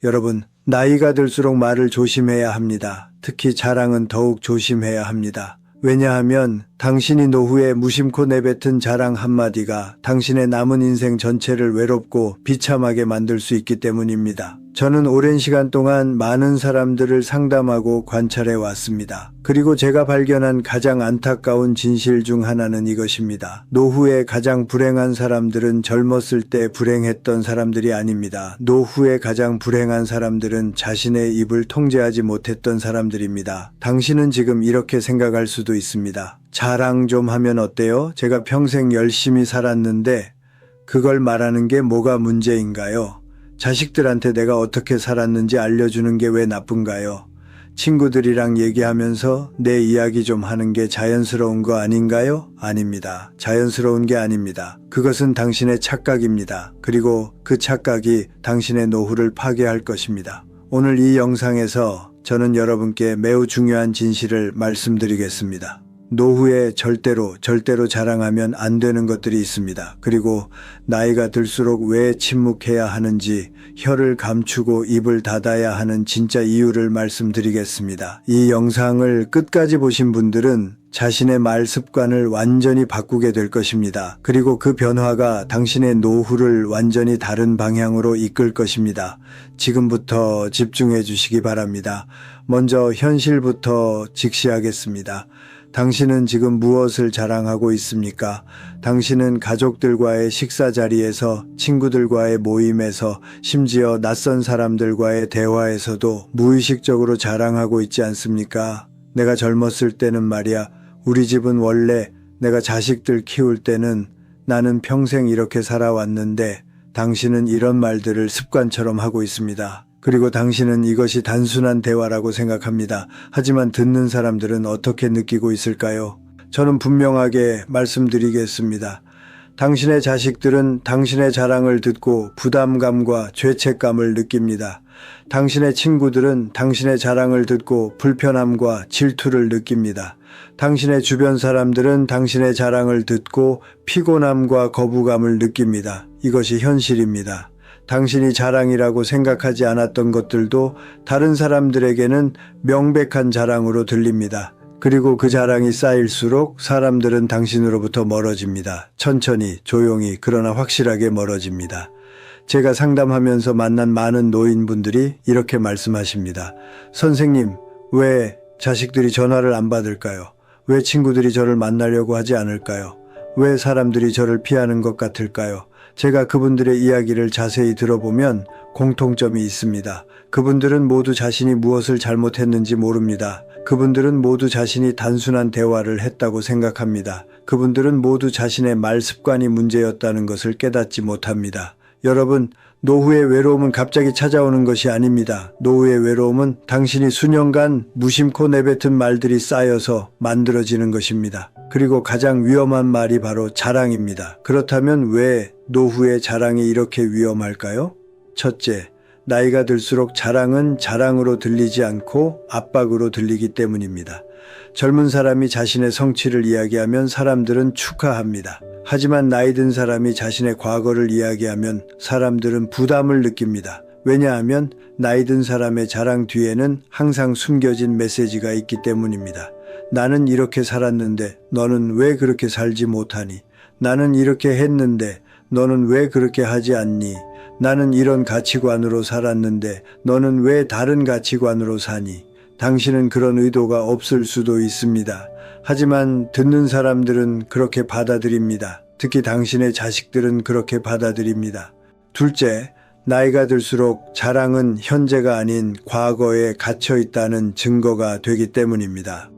여러분, 나이가 들수록 말을 조심해야 합니다. 특히 자랑은 더욱 조심해야 합니다. 왜냐하면 당신이 노후에 무심코 내뱉은 자랑 한마디가 당신의 남은 인생 전체를 외롭고 비참하게 만들 수 있기 때문입니다. 저는 오랜 시간 동안 많은 사람들을 상담하고 관찰해 왔습니다. 그리고 제가 발견한 가장 안타까운 진실 중 하나는 이것입니다. 노후에 가장 불행한 사람들은 젊었을 때 불행했던 사람들이 아닙니다. 노후에 가장 불행한 사람들은 자신의 입을 통제하지 못했던 사람들입니다. 당신은 지금 이렇게 생각할 수도 있습니다. 자랑 좀 하면 어때요? 제가 평생 열심히 살았는데 그걸 말하는 게 뭐가 문제인가요? 자식들한테 내가 어떻게 살았는지 알려주는 게 왜 나쁜가요? 친구들이랑 얘기하면서 내 이야기 좀 하는 게 자연스러운 거 아닌가요? 아닙니다. 자연스러운 게 아닙니다. 그것은 당신의 착각입니다. 그리고 그 착각이 당신의 노후를 파괴할 것입니다. 오늘 이 영상에서 저는 여러분께 매우 중요한 진실을 말씀드리겠습니다. 노후에 절대로 자랑하면 안 되는 것들이 있습니다. 그리고 나이가 들수록 왜 침묵해야 하는지, 혀를 감추고 입을 닫아야 하는 진짜 이유를 말씀드리겠습니다. 이 영상을 끝까지 보신 분들은 자신의 말 습관을 완전히 바꾸게 될 것입니다. 그리고 그 변화가 당신의 노후를 완전히 다른 방향으로 이끌 것입니다. 지금부터 집중해 주시기 바랍니다. 먼저 현실부터 직시하겠습니다. 당신은 지금 무엇을 자랑하고 있습니까? 당신은 가족들과의 식사 자리에서, 친구들과의 모임에서, 심지어 낯선 사람들과의 대화에서도 무의식적으로 자랑하고 있지 않습니까? 내가 젊었을 때는 말이야, 우리 집은 원래 내가 자식들 키울 때는 나는 평생 이렇게 살아왔는데 당신은 이런 말들을 습관처럼 하고 있습니다. 그리고 당신은 이것이 단순한 대화라고 생각합니다. 하지만 듣는 사람들은 어떻게 느끼고 있을까요? 저는 분명하게 말씀드리겠습니다. 당신의 자식들은 당신의 자랑을 듣고 부담감과 죄책감을 느낍니다. 당신의 친구들은 당신의 자랑을 듣고 불편함과 질투를 느낍니다. 당신의 주변 사람들은 당신의 자랑을 듣고 피곤함과 거부감을 느낍니다. 이것이 현실입니다. 당신이 자랑이라고 생각하지 않았던 것들도 다른 사람들에게는 명백한 자랑으로 들립니다. 그리고 그 자랑이 쌓일수록 사람들은 당신으로부터 멀어집니다. 천천히, 조용히, 그러나 확실하게 멀어집니다. 제가 상담하면서 만난 많은 노인분들이 이렇게 말씀하십니다. 선생님, 왜 자식들이 전화를 안 받을까요? 왜 친구들이 저를 만나려고 하지 않을까요? 왜 사람들이 저를 피하는 것 같을까요? 제가 그분들의 이야기를 자세히 들어보면 공통점이 있습니다. 그분들은 모두 자신이 무엇을 잘못했는지 모릅니다. 그분들은 모두 자신이 단순한 대화를 했다고 생각합니다. 그분들은 모두 자신의 말 습관이 문제였다는 것을 깨닫지 못합니다. 여러분, 노후의 외로움은 갑자기 찾아오는 것이 아닙니다. 노후의 외로움은 당신이 수년간 무심코 내뱉은 말들이 쌓여서 만들어지는 것입니다. 그리고 가장 위험한 말이 바로 자랑입니다. 그렇다면 왜 노후의 자랑이 이렇게 위험할까요? 첫째, 나이가 들수록 자랑은 자랑으로 들리지 않고 압박으로 들리기 때문입니다. 젊은 사람이 자신의 성취를 이야기하면 사람들은 축하합니다. 하지만 나이 든 사람이 자신의 과거를 이야기하면 사람들은 부담을 느낍니다. 왜냐하면 나이 든 사람의 자랑 뒤에는 항상 숨겨진 메시지가 있기 때문입니다. 나는 이렇게 살았는데 너는 왜 그렇게 살지 못하니? 나는 이렇게 했는데 너는 왜 그렇게 하지 않니? 나는 이런 가치관으로 살았는데 너는 왜 다른 가치관으로 사니? 당신은 그런 의도가 없을 수도 있습니다. 하지만 듣는 사람들은 그렇게 받아들입니다. 특히 당신의 자식들은 그렇게 받아들입니다. 둘째, 나이가 들수록 자랑은 현재가 아닌 과거에 갇혀 있다는 증거가 되기 때문입니다.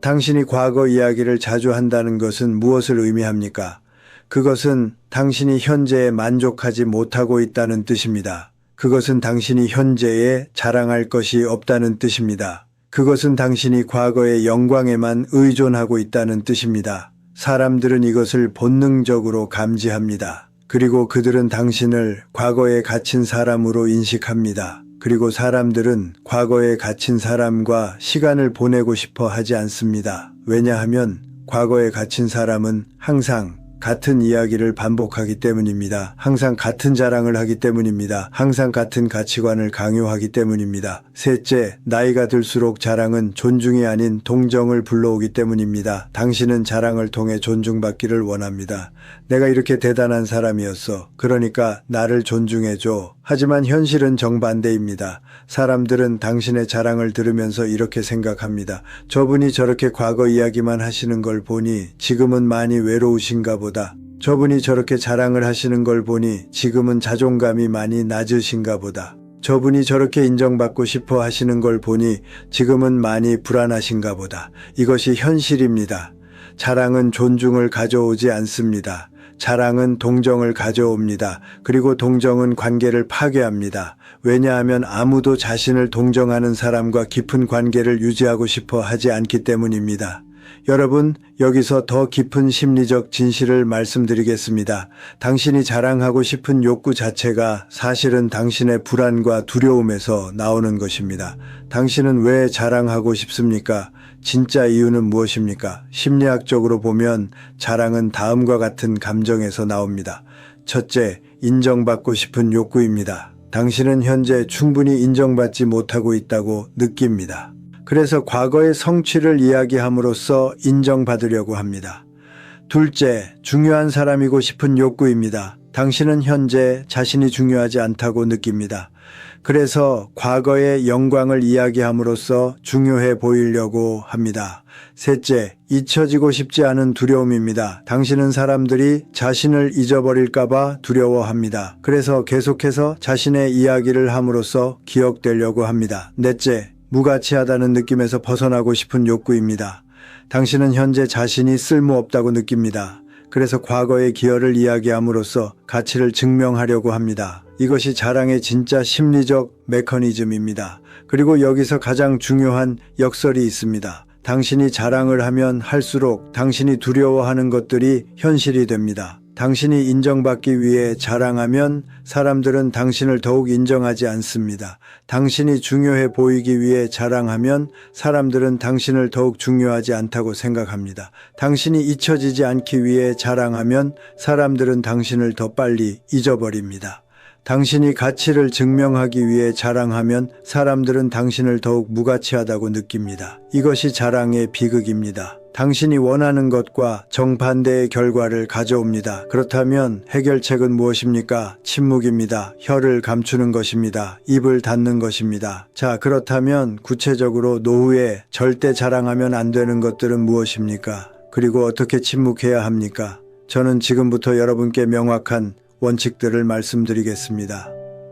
당신이 과거 이야기를 자주 한다는 것은 무엇을 의미합니까? 그것은 당신이 현재에 만족하지 못하고 있다는 뜻입니다. 그것은 당신이 현재에 자랑할 것이 없다는 뜻입니다. 그것은 당신이 과거의 영광에만 의존하고 있다는 뜻입니다. 사람들은 이것을 본능적으로 감지합니다. 그리고 그들은 당신을 과거에 갇힌 사람으로 인식합니다. 그리고 사람들은 과거에 갇힌 사람과 시간을 보내고 싶어 하지 않습니다. 왜냐하면 과거에 갇힌 사람은 항상 같은 이야기를 반복하기 때문입니다. 항상 같은 자랑을 하기 때문입니다. 항상 같은 가치관을 강요하기 때문입니다. 셋째, 나이가 들수록 자랑은 존중이 아닌 동정을 불러오기 때문입니다. 당신은 자랑을 통해 존중받기를 원합니다. 내가 이렇게 대단한 사람이었어. 그러니까 나를 존중해줘. 하지만 현실은 정반대입니다. 사람들은 당신의 자랑을 들으면서 이렇게 생각합니다. 저분이 저렇게 과거 이야기만 하시는 걸 보니 지금은 많이 외로우신가 보다. 저분이 저렇게 자랑을 하시는 걸 보니 지금은 자존감이 많이 낮으신가 보다. 저분이 저렇게 인정받고 싶어 하시는 걸 보니 지금은 많이 불안하신가 보다. 이것이 현실입니다. 자랑은 존중을 가져오지 않습니다. 자랑은 동정을 가져옵니다. 그리고 동정은 관계를 파괴합니다. 왜냐하면 아무도 자신을 동정하는 사람과 깊은 관계를 유지하고 싶어 하지 않기 때문입니다. 여러분, 여기서 더 깊은 심리적 진실을 말씀드리겠습니다. 당신이 자랑하고 싶은 욕구 자체가 사실은 당신의 불안과 두려움에서 나오는 것입니다. 당신은 왜 자랑하고 싶습니까? 진짜 이유는 무엇입니까? 심리학적으로 보면 자랑은 다음과 같은 감정에서 나옵니다. 첫째, 인정받고 싶은 욕구입니다. 당신은 현재 충분히 인정받지 못하고 있다고 느낍니다. 그래서 과거의 성취를 이야기함으로써 인정받으려고 합니다. 둘째, 중요한 사람이고 싶은 욕구입니다. 당신은 현재 자신이 중요하지 않다고 느낍니다. 그래서 과거의 영광을 이야기함으로써 중요해 보이려고 합니다. 셋째, 잊혀지고 싶지 않은 두려움입니다. 당신은 사람들이 자신을 잊어버릴까봐 두려워합니다. 그래서 계속해서 자신의 이야기를 함으로써 기억되려고 합니다. 넷째, 무가치하다는 느낌에서 벗어나고 싶은 욕구입니다. 당신은 현재 자신이 쓸모없다고 느낍니다. 그래서 과거의 기여를 이야기함으로써 가치를 증명하려고 합니다. 이것이 자랑의 진짜 심리적 메커니즘입니다. 그리고 여기서 가장 중요한 역설이 있습니다. 당신이 자랑을 하면 할수록 당신이 두려워하는 것들이 현실이 됩니다. 당신이 인정받기 위해 자랑하면 사람들은 당신을 더욱 인정하지 않습니다. 당신이 중요해 보이기 위해 자랑하면 사람들은 당신을 더욱 중요하지 않다고 생각합니다. 당신이 잊혀지지 않기 위해 자랑하면 사람들은 당신을 더 빨리 잊어버립니다. 당신이 가치를 증명하기 위해 자랑하면 사람들은 당신을 더욱 무가치하다고 느낍니다. 이것이 자랑의 비극입니다. 당신이 원하는 것과 정반대의 결과를 가져옵니다. 그렇다면 해결책은 무엇입니까? 침묵입니다. 혀를 감추는 것입니다. 입을 닫는 것입니다. 자, 그렇다면 구체적으로 노후에 절대 자랑하면 안 되는 것들은 무엇입니까? 그리고 어떻게 침묵해야 합니까? 저는 지금부터 여러분께 명확한 원칙들을 말씀드리겠습니다.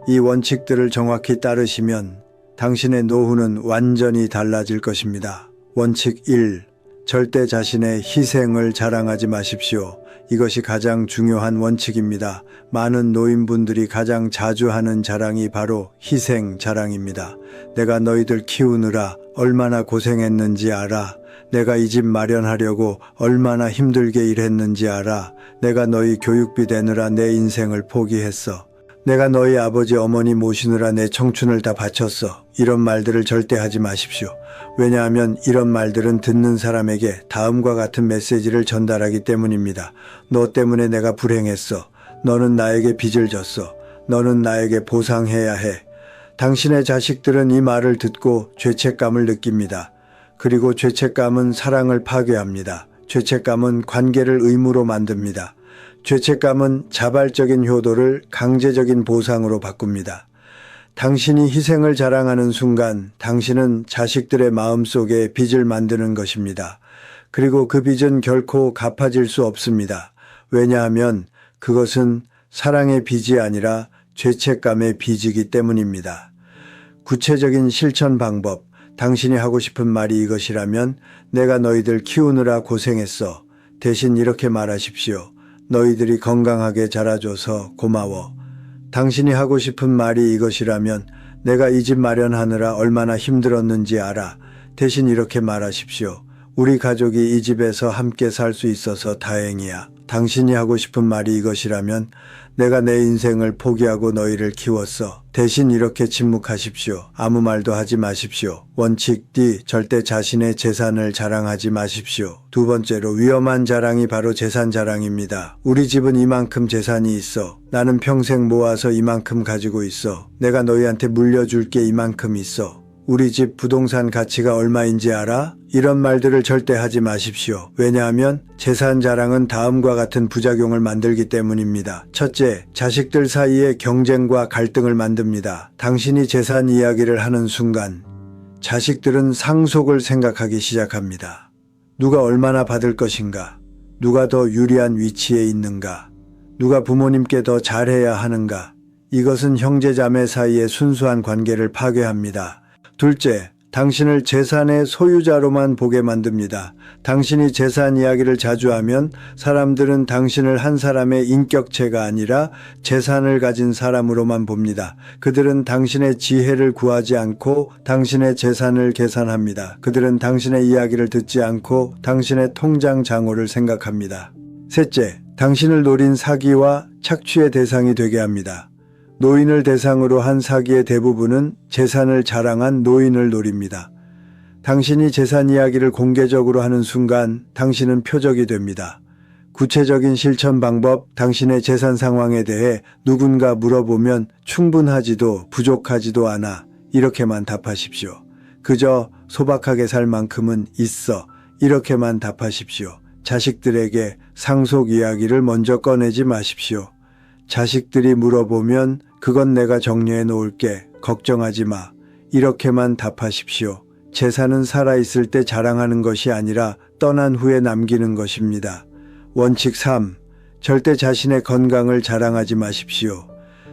이 원칙들을 정확히 따르시면 당신의 노후는 완전히 달라질 것입니다. 원칙 1. 절대 자신의 희생을 자랑하지 마십시오. 이것이 가장 중요한 원칙입니다. 많은 노인분들이 가장 자주 하는 자랑이 바로 희생 자랑입니다. 내가 너희들 키우느라 얼마나 고생했는지 알아. 내가 이 집 마련하려고 얼마나 힘들게 일했는지 알아. 내가 너희 교육비 대느라 내 인생을 포기했어. 내가 너희 아버지 어머니 모시느라 내 청춘을 다 바쳤어. 이런 말들을 절대 하지 마십시오. 왜냐하면 이런 말들은 듣는 사람에게 다음과 같은 메시지를 전달하기 때문입니다. 너 때문에 내가 불행했어. 너는 나에게 빚을 졌어. 너는 나에게 보상해야 해. 당신의 자식들은 이 말을 듣고 죄책감을 느낍니다. 그리고 죄책감은 사랑을 파괴합니다. 죄책감은 관계를 의무로 만듭니다. 죄책감은 자발적인 효도를 강제적인 보상으로 바꿉니다. 당신이 희생을 자랑하는 순간 당신은 자식들의 마음속에 빚을 만드는 것입니다. 그리고 그 빚은 결코 갚아질 수 없습니다. 왜냐하면 그것은 사랑의 빚이 아니라 죄책감의 빚이기 때문입니다. 구체적인 실천 방법, 당신이 하고 싶은 말이 이것이라면 내가 너희들 키우느라 고생했어. 대신 이렇게 말하십시오. 너희들이 건강하게 자라줘서 고마워. 당신이 하고 싶은 말이 이것이라면 내가 이 집 마련하느라 얼마나 힘들었는지 알아. 대신 이렇게 말하십시오. 우리 가족이 이 집에서 함께 살 수 있어서 다행이야. 당신이 하고 싶은 말이 이것이라면 내가 내 인생을 포기하고 너희를 키웠어. 대신 이렇게 침묵하십시오. 아무 말도 하지 마십시오. 원칙 D. 절대 자신의 재산을 자랑하지 마십시오. 두 번째로 위험한 자랑이 바로 재산 자랑입니다. 우리 집은 이만큼 재산이 있어. 나는 평생 모아서 이만큼 가지고 있어. 내가 너희한테 물려줄 게 이만큼 있어. 우리 집 부동산 가치가 얼마인지 알아? 이런 말들을 절대 하지 마십시오. 왜냐하면 재산 자랑은 다음과 같은 부작용을 만들기 때문입니다. 첫째, 자식들 사이에 경쟁과 갈등을 만듭니다. 당신이 재산 이야기를 하는 순간 자식들은 상속을 생각하기 시작합니다. 누가 얼마나 받을 것인가? 누가 더 유리한 위치에 있는가? 누가 부모님께 더 잘해야 하는가? 이것은 형제자매 사이의 순수한 관계를 파괴합니다. 둘째, 당신을 재산의 소유자로만 보게 만듭니다. 당신이 재산 이야기를 자주 하면 사람들은 당신을 한 사람의 인격체가 아니라 재산을 가진 사람으로만 봅니다. 그들은 당신의 지혜를 구하지 않고 당신의 재산을 계산합니다. 그들은 당신의 이야기를 듣지 않고 당신의 통장 잔고를 생각합니다. 셋째, 당신을 노린 사기와 착취의 대상이 되게 합니다. 노인을 대상으로 한 사기의 대부분은 재산을 자랑한 노인을 노립니다. 당신이 재산 이야기를 공개적으로 하는 순간 당신은 표적이 됩니다. 구체적인 실천 방법, 당신의 재산 상황에 대해 누군가 물어보면 충분하지도 부족하지도 않아 이렇게만 답하십시오. 그저 소박하게 살 만큼은 있어 이렇게만 답하십시오. 자식들에게 상속 이야기를 먼저 꺼내지 마십시오. 자식들이 물어보면 그건 내가 정리해 놓을게. 걱정하지 마. 이렇게만 답하십시오. 재산은 살아있을 때 자랑하는 것이 아니라 떠난 후에 남기는 것입니다. 원칙 3. 절대 자신의 건강을 자랑하지 마십시오.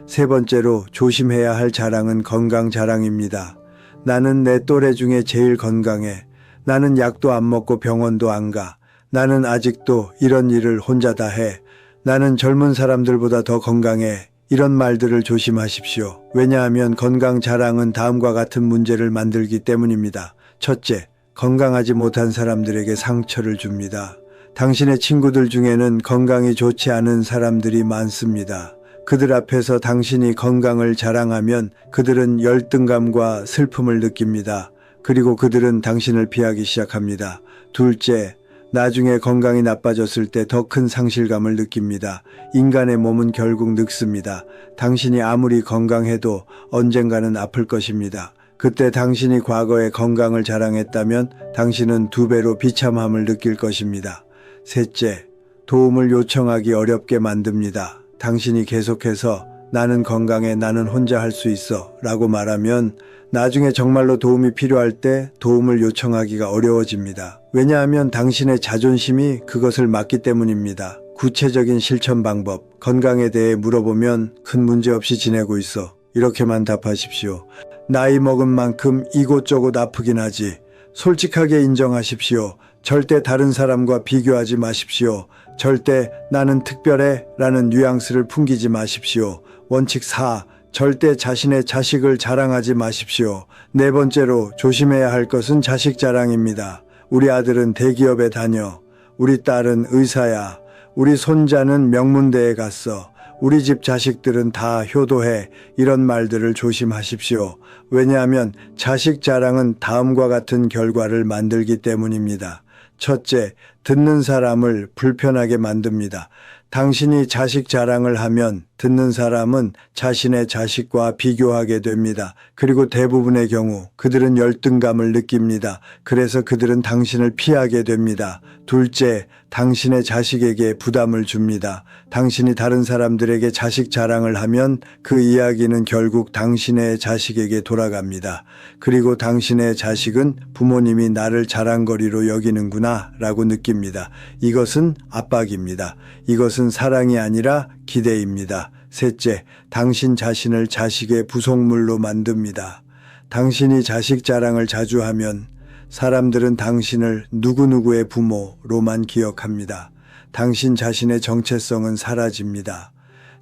세 번째로 조심해야 할 자랑은 건강 자랑입니다. 나는 내 또래 중에 제일 건강해. 나는 약도 안 먹고 병원도 안 가. 나는 아직도 이런 일을 혼자 다 해. 나는 젊은 사람들보다 더 건강해. 이런 말들을 조심하십시오. 왜냐하면 건강 자랑은 다음과 같은 문제를 만들기 때문입니다. 첫째, 건강하지 못한 사람들에게 상처를 줍니다. 당신의 친구들 중에는 건강이 좋지 않은 사람들이 많습니다. 그들 앞에서 당신이 건강을 자랑하면 그들은 열등감과 슬픔을 느낍니다. 그리고 그들은 당신을 피하기 시작합니다. 둘째, 나중에 건강이 나빠졌을 때 더 큰 상실감을 느낍니다. 인간의 몸은 결국 늙습니다. 당신이 아무리 건강해도 언젠가는 아플 것입니다. 그때 당신이 과거에 건강을 자랑했다면 당신은 2배로 비참함을 느낄 것입니다. 셋째, 도움을 요청하기 어렵게 만듭니다. 당신이 계속해서 나는 건강해, 나는 혼자 할 수 있어 라고 말하면 나중에 정말로 도움이 필요할 때 도움을 요청하기가 어려워집니다. 왜냐하면 당신의 자존심이 그것을 막기 때문입니다. 구체적인 실천 방법, 건강에 대해 물어보면 큰 문제 없이 지내고 있어. 이렇게만 답하십시오. 나이 먹은 만큼 이곳저곳 아프긴 하지. 솔직하게 인정하십시오. 절대 다른 사람과 비교하지 마십시오. 절대 나는 특별해 라는 뉘앙스를 풍기지 마십시오. 원칙 4. 절대 자신의 자식을 자랑하지 마십시오. 네 번째로 조심해야 할 것은 자식 자랑입니다. 우리 아들은 대기업에 다녀. 우리 딸은 의사야. 우리 손자는 명문대에 갔어. 우리 집 자식들은 다 효도해. 이런 말들을 조심하십시오. 왜냐하면 자식 자랑은 다음과 같은 결과를 만들기 때문입니다. 첫째, 듣는 사람을 불편하게 만듭니다. 당신이 자식 자랑을 하면 듣는 사람은 자신의 자식과 비교하게 됩니다. 그리고 대부분의 경우 그들은 열등감을 느낍니다. 그래서 그들은 당신을 피하게 됩니다. 둘째, 당신의 자식에게 부담을 줍니다. 당신이 다른 사람들에게 자식 자랑을 하면 그 이야기는 결국 당신의 자식에게 돌아갑니다. 그리고 당신의 자식은 부모님이 나를 자랑거리로 여기는구나 라고 느낍니다. 이것은 압박입니다. 이것은 사랑이 아니라 기대입니다. 셋째, 당신 자신을 자식의 부속물로 만듭니다. 당신이 자식 자랑을 자주 하면 사람들은 당신을 누구누구의 부모로만 기억합니다. 당신 자신의 정체성은 사라집니다.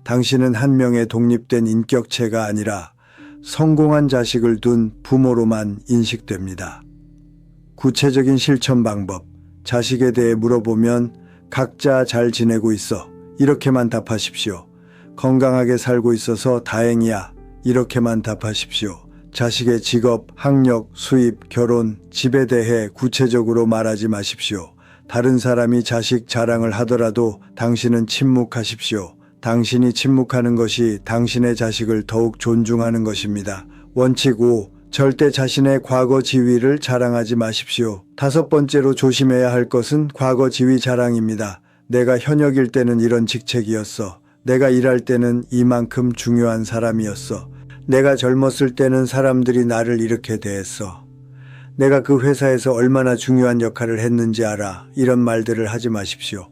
당신은 한 명의 독립된 인격체가 아니라 성공한 자식을 둔 부모로만 인식됩니다. 구체적인 실천 방법, 자식에 대해 물어보면 각자 잘 지내고 있어. 이렇게만 답하십시오. 건강하게 살고 있어서 다행이야. 이렇게만 답하십시오. 자식의 직업, 학력, 수입, 결혼, 집에 대해 구체적으로 말하지 마십시오. 다른 사람이 자식 자랑을 하더라도 당신은 침묵하십시오. 당신이 침묵하는 것이 당신의 자식을 더욱 존중하는 것입니다. 원칙 5. 절대 자신의 과거 지위를 자랑하지 마십시오. 5번째로 조심해야 할 것은 과거 지위 자랑입니다. 내가 현역일 때는 이런 직책이었어. 내가 일할 때는 이만큼 중요한 사람이었어. 내가 젊었을 때는 사람들이 나를 이렇게 대했어. 내가 그 회사에서 얼마나 중요한 역할을 했는지 알아. 이런 말들을 하지 마십시오.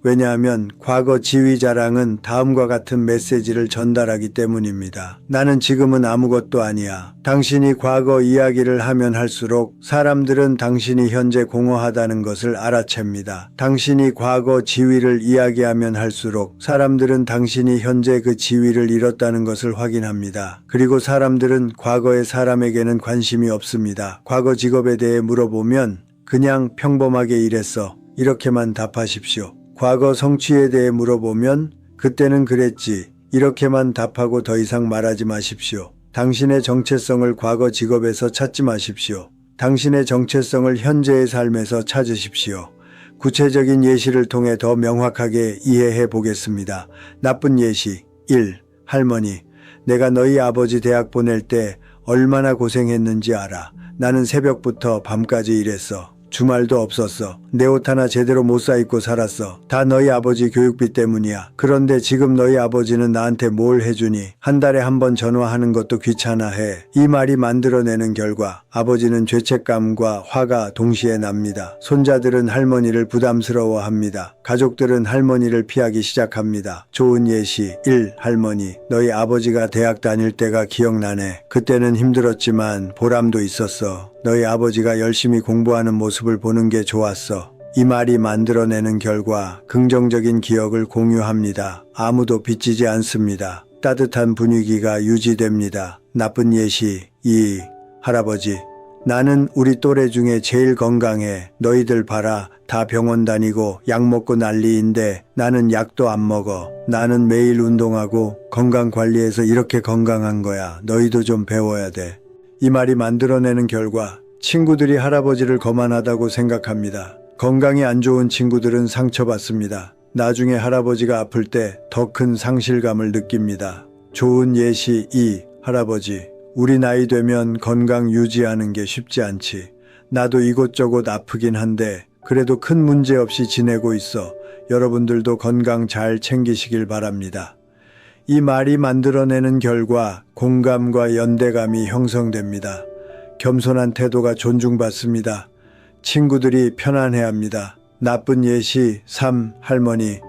왜냐하면 과거 지위 자랑은 다음과 같은 메시지를 전달하기 때문입니다. 나는 지금은 아무것도 아니야. 당신이 과거 이야기를 하면 할수록 사람들은 당신이 현재 공허하다는 것을 알아챕니다. 당신이 과거 지위를 이야기하면 할수록 사람들은 당신이 현재 그 지위를 잃었다는 것을 확인합니다. 그리고 사람들은 과거의 사람에게는 관심이 없습니다. 과거 직업에 대해 물어보면 그냥 평범하게 일했어. 이렇게만 답하십시오. 과거 성취에 대해 물어보면 그때는 그랬지. 이렇게만 답하고 더 이상 말하지 마십시오. 당신의 정체성을 과거 직업에서 찾지 마십시오. 당신의 정체성을 현재의 삶에서 찾으십시오. 구체적인 예시를 통해 더 명확하게 이해해 보겠습니다. 나쁜 예시 1. 할머니, 내가 너희 아버지 대학 보낼 때 얼마나 고생했는지 알아. 나는 새벽부터 밤까지 일했어. 주말도 없었어. 내 옷 하나 제대로 못 사입고 살았어. 다 너희 아버지 교육비 때문이야. 그런데 지금 너희 아버지는 나한테 뭘 해주니? 한 달에 한 번 전화하는 것도 귀찮아해. 이 말이 만들어내는 결과 아버지는 죄책감과 화가 동시에 납니다. 손자들은 할머니를 부담스러워합니다. 가족들은 할머니를 피하기 시작합니다. 좋은 예시 1. 할머니, 너희 아버지가 대학 다닐 때가 기억나네. 그때는 힘들었지만 보람도 있었어. 너희 아버지가 열심히 공부하는 모습을 보는 게 좋았어. 이 말이 만들어내는 결과 긍정적인 기억을 공유합니다. 아무도 빚지지 않습니다. 따뜻한 분위기가 유지됩니다. 나쁜 예시 2. 할아버지, 나는 우리 또래 중에 제일 건강해. 너희들 봐라. 다 병원 다니고 약 먹고 난리인데 나는 약도 안 먹어. 나는 매일 운동하고 건강 관리해서 이렇게 건강한 거야. 너희도 좀 배워야 돼. 이 말이 만들어내는 결과 친구들이 할아버지를 거만하다고 생각합니다. 건강이 안 좋은 친구들은 상처받습니다. 나중에 할아버지가 아플 때 더 큰 상실감을 느낍니다. 좋은 예시 2. 할아버지, 우리 나이 되면 건강 유지하는 게 쉽지 않지. 나도 이곳저곳 아프긴 한데 그래도 큰 문제 없이 지내고 있어. 여러분들도 건강 잘 챙기시길 바랍니다. 이 말이 만들어내는 결과 공감과 연대감이 형성됩니다. 겸손한 태도가 존중받습니다. 친구들이 편안해합니다. 나쁜 예시 3. 할머니,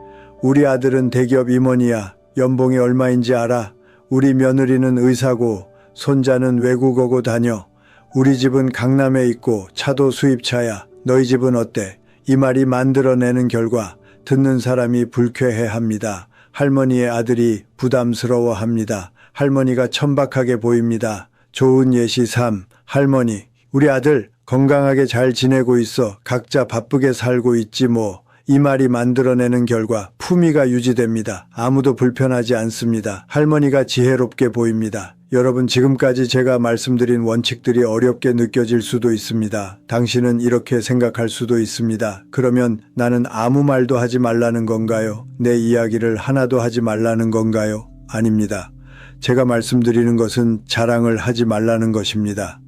우리 아들은 대기업 임원이야. 연봉이 얼마인지 알아? 우리 며느리는 의사고 손자는 외국어고 다녀. 우리 집은 강남에 있고 차도 수입차야. 너희 집은 어때? 이 말이 만들어내는 결과 듣는 사람이 불쾌해합니다. 할머니의 아들이 부담스러워합니다. 할머니가 천박하게 보입니다. 좋은 예시 3. 할머니, 우리 아들 건강하게 잘 지내고 있어. 각자 바쁘게 살고 있지 뭐. 이 말이 만들어내는 결과 품위가 유지됩니다. 아무도 불편하지 않습니다. 할머니가 지혜롭게 보입니다. 여러분, 지금까지 제가 말씀드린 원칙들이 어렵게 느껴질 수도 있습니다. 당신은 이렇게 생각할 수도 있습니다. 그러면 나는 아무 말도 하지 말라는 건가요? 내 이야기를 하나도 하지 말라는 건가요? 아닙니다. 제가 말씀드리는 것은 자랑을 하지 말라는 것입니다.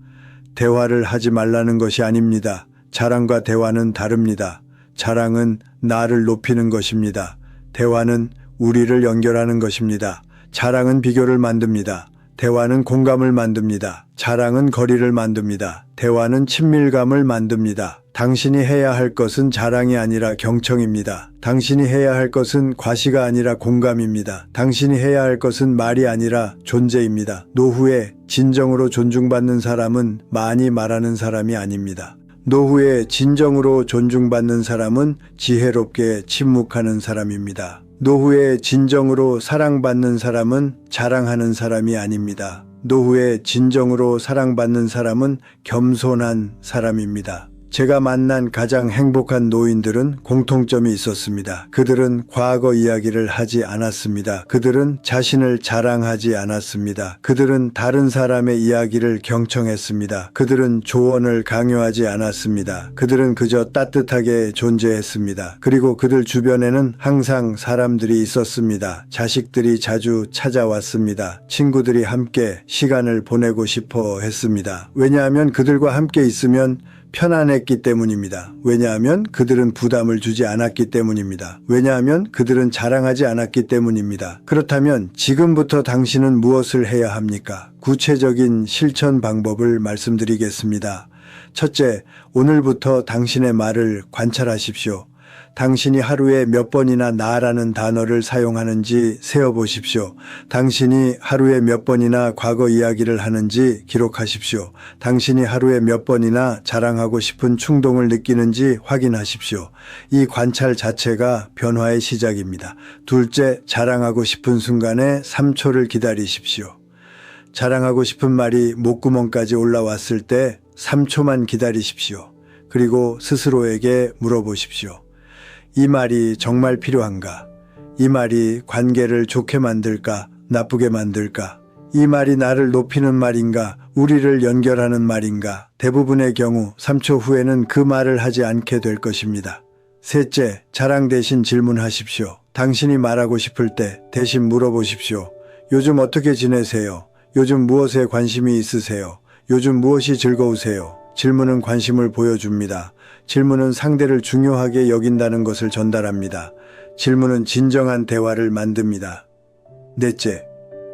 대화를 하지 말라는 것이 아닙니다. 자랑과 대화는 다릅니다. 자랑은 나를 높이는 것입니다. 대화는 우리를 연결하는 것입니다. 자랑은 비교를 만듭니다. 대화는 공감을 만듭니다. 자랑은 거리를 만듭니다. 대화는 친밀감을 만듭니다. 당신이 해야 할 것은 자랑이 아니라 경청입니다. 당신이 해야 할 것은 과시가 아니라 공감입니다. 당신이 해야 할 것은 말이 아니라 존재입니다. 노후에 진정으로 존중받는 사람은 많이 말하는 사람이 아닙니다. 노후에 진정으로 존중받는 사람은 지혜롭게 침묵하는 사람입니다. 노후에 진정으로 사랑받는 사람은 자랑하는 사람이 아닙니다. 노후에 진정으로 사랑받는 사람은 겸손한 사람입니다. 제가 만난 가장 행복한 노인들은 공통점이 있었습니다. 그들은 과거 이야기를 하지 않았습니다. 그들은 자신을 자랑하지 않았습니다. 그들은 다른 사람의 이야기를 경청했습니다. 그들은 조언을 강요하지 않았습니다. 그들은 그저 따뜻하게 존재했습니다. 그리고 그들 주변에는 항상 사람들이 있었습니다. 자식들이 자주 찾아왔습니다. 친구들이 함께 시간을 보내고 싶어 했습니다. 왜냐하면 그들과 함께 있으면 편안했기 때문입니다. 왜냐하면 그들은 부담을 주지 않았기 때문입니다. 왜냐하면 그들은 자랑하지 않았기 때문입니다. 그렇다면 지금부터 당신은 무엇을 해야 합니까? 구체적인 실천 방법을 말씀드리겠습니다. 첫째, 오늘부터 당신의 말을 관찰하십시오. 당신이 하루에 몇 번이나 나라는 단어를 사용하는지 세어보십시오. 당신이 하루에 몇 번이나 과거 이야기를 하는지 기록하십시오. 당신이 하루에 몇 번이나 자랑하고 싶은 충동을 느끼는지 확인하십시오. 이 관찰 자체가 변화의 시작입니다. 둘째, 자랑하고 싶은 순간에 3초를 기다리십시오. 자랑하고 싶은 말이 목구멍까지 올라왔을 때 3초만 기다리십시오. 그리고 스스로에게 물어보십시오. 이 말이 정말 필요한가? 이 말이 관계를 좋게 만들까? 나쁘게 만들까? 이 말이 나를 높이는 말인가? 우리를 연결하는 말인가? 대부분의 경우 3초 후에는 그 말을 하지 않게 될 것입니다. 셋째, 자랑 대신 질문하십시오. 당신이 말하고 싶을 때 대신 물어보십시오. 요즘 어떻게 지내세요? 요즘 무엇에 관심이 있으세요? 요즘 무엇이 즐거우세요? 질문은 관심을 보여줍니다. 질문은 상대를 중요하게 여긴다는 것을 전달합니다. 질문은 진정한 대화를 만듭니다. 넷째,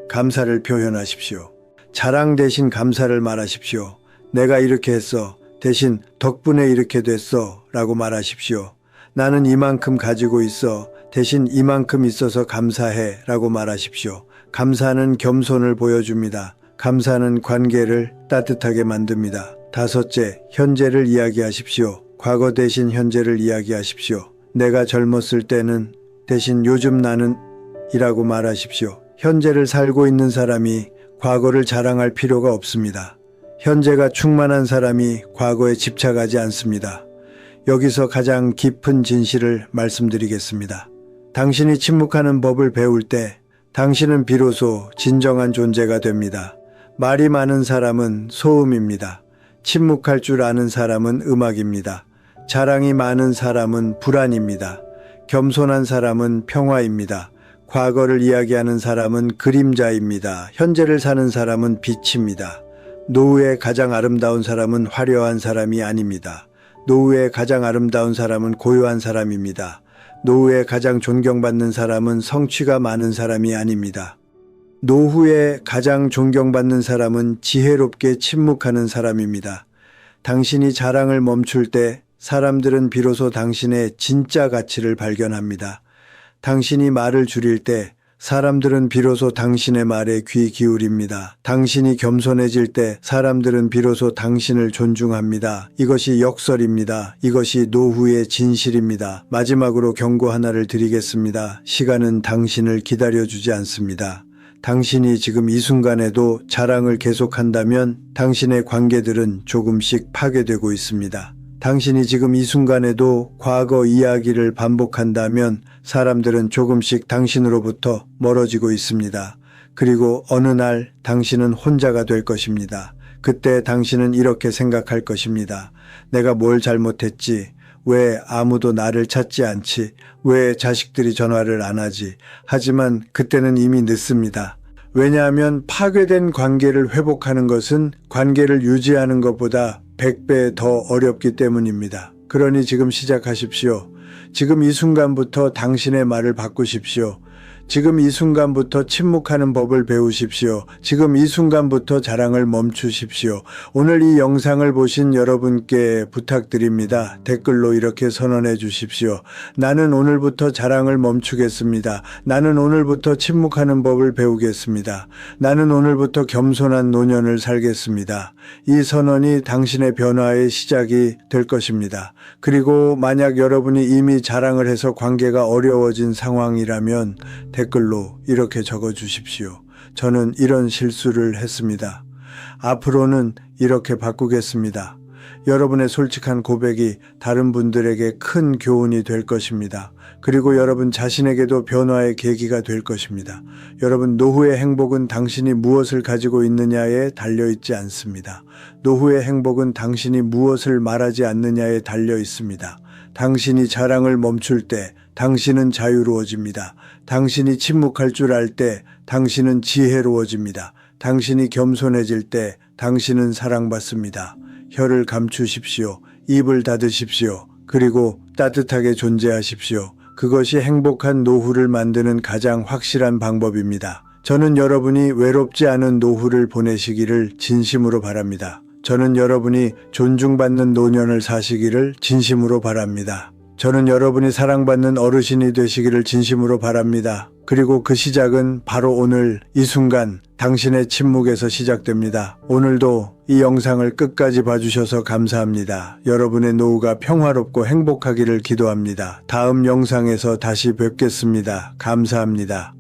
감사를 표현하십시오. 자랑 대신 감사를 말하십시오. 내가 이렇게 했어. 대신 덕분에 이렇게 됐어. 라고 말하십시오. 나는 이만큼 가지고 있어. 대신 이만큼 있어서 감사해. 라고 말하십시오. 감사는 겸손을 보여줍니다. 감사는 관계를 따뜻하게 만듭니다. 다섯째, 현재를 이야기하십시오. 과거 대신 현재를 이야기하십시오. 내가 젊었을 때는 대신 요즘 나는 이라고 말하십시오. 현재를 살고 있는 사람이 과거를 자랑할 필요가 없습니다. 현재가 충만한 사람이 과거에 집착하지 않습니다. 여기서 가장 깊은 진실을 말씀드리겠습니다. 당신이 침묵하는 법을 배울 때 당신은 비로소 진정한 존재가 됩니다. 말이 많은 사람은 소음입니다. 침묵할 줄 아는 사람은 음악입니다. 자랑이 많은 사람은 불안입니다. 겸손한 사람은 평화입니다. 과거를 이야기하는 사람은 그림자입니다. 현재를 사는 사람은 빛입니다. 노후의 가장 아름다운 사람은 화려한 사람이 아닙니다. 노후의 가장 아름다운 사람은 고요한 사람입니다. 노후에 가장 존경받는 사람은 성취가 많은 사람이 아닙니다. 노후에 가장 존경받는 사람은 지혜롭게 침묵하는 사람입니다. 당신이 자랑을 멈출 때 사람들은 비로소 당신의 진짜 가치를 발견합니다. 당신이 말을 줄일 때 사람들은 비로소 당신의 말에 귀 기울입니다. 당신이 겸손해질 때 사람들은 비로소 당신을 존중합니다. 이것이 역설입니다. 이것이 노후의 진실입니다. 마지막으로 경고 하나를 드리겠습니다. 시간은 당신을 기다려주지 않습니다. 당신이 지금 이 순간에도 자랑을 계속한다면 당신의 관계들은 조금씩 파괴되고 있습니다. 당신이 지금 이 순간에도 과거 이야기를 반복한다면 사람들은 조금씩 당신으로부터 멀어지고 있습니다. 그리고 어느 날 당신은 혼자가 될 것입니다. 그때 당신은 이렇게 생각할 것입니다. 내가 뭘 잘못했지? 왜 아무도 나를 찾지 않지? 왜 자식들이 전화를 안 하지? 하지만 그때는 이미 늦습니다. 왜냐하면 파괴된 관계를 회복하는 것은 관계를 유지하는 것보다 100배 더 어렵기 때문입니다. 그러니 지금 시작하십시오. 지금 이 순간부터 당신의 말을 바꾸십시오. 지금 이 순간부터 침묵하는 법을 배우십시오. 지금 이 순간부터 자랑을 멈추십시오. 오늘 이 영상을 보신 여러분께 부탁드립니다. 댓글로 이렇게 선언해 주십시오. 나는 오늘부터 자랑을 멈추겠습니다. 나는 오늘부터 침묵하는 법을 배우겠습니다. 나는 오늘부터 겸손한 노년을 살겠습니다. 이 선언이 당신의 변화의 시작이 될 것입니다. 그리고 만약 여러분이 이미 자랑을 해서 관계가 어려워진 상황이라면 댓글로 이렇게 적어 주십시오. 저는 이런 실수를 했습니다. 앞으로는 이렇게 바꾸겠습니다. 여러분의 솔직한 고백이 다른 분들에게 큰 교훈이 될 것입니다. 그리고 여러분 자신에게도 변화의 계기가 될 것입니다. 여러분, 노후의 행복은 당신이 무엇을 가지고 있느냐에 달려 있지 않습니다. 노후의 행복은 당신이 무엇을 말하지 않느냐에 달려 있습니다. 당신이 자랑을 멈출 때 당신은 자유로워집니다. 당신이 침묵할 줄 알 때 당신은 지혜로워집니다. 당신이 겸손해질 때 당신은 사랑받습니다. 혀를 감추십시오. 입을 닫으십시오. 그리고 따뜻하게 존재하십시오. 그것이 행복한 노후를 만드는 가장 확실한 방법입니다. 저는 여러분이 외롭지 않은 노후를 보내시기를 진심으로 바랍니다. 저는 여러분이 존중받는 노년을 사시기를 진심으로 바랍니다. 저는 여러분이 사랑받는 어르신이 되시기를 진심으로 바랍니다. 그리고 그 시작은 바로 오늘 이 순간 당신의 침묵에서 시작됩니다. 오늘도 이 영상을 끝까지 봐주셔서 감사합니다. 여러분의 노후가 평화롭고 행복하기를 기도합니다. 다음 영상에서 다시 뵙겠습니다. 감사합니다.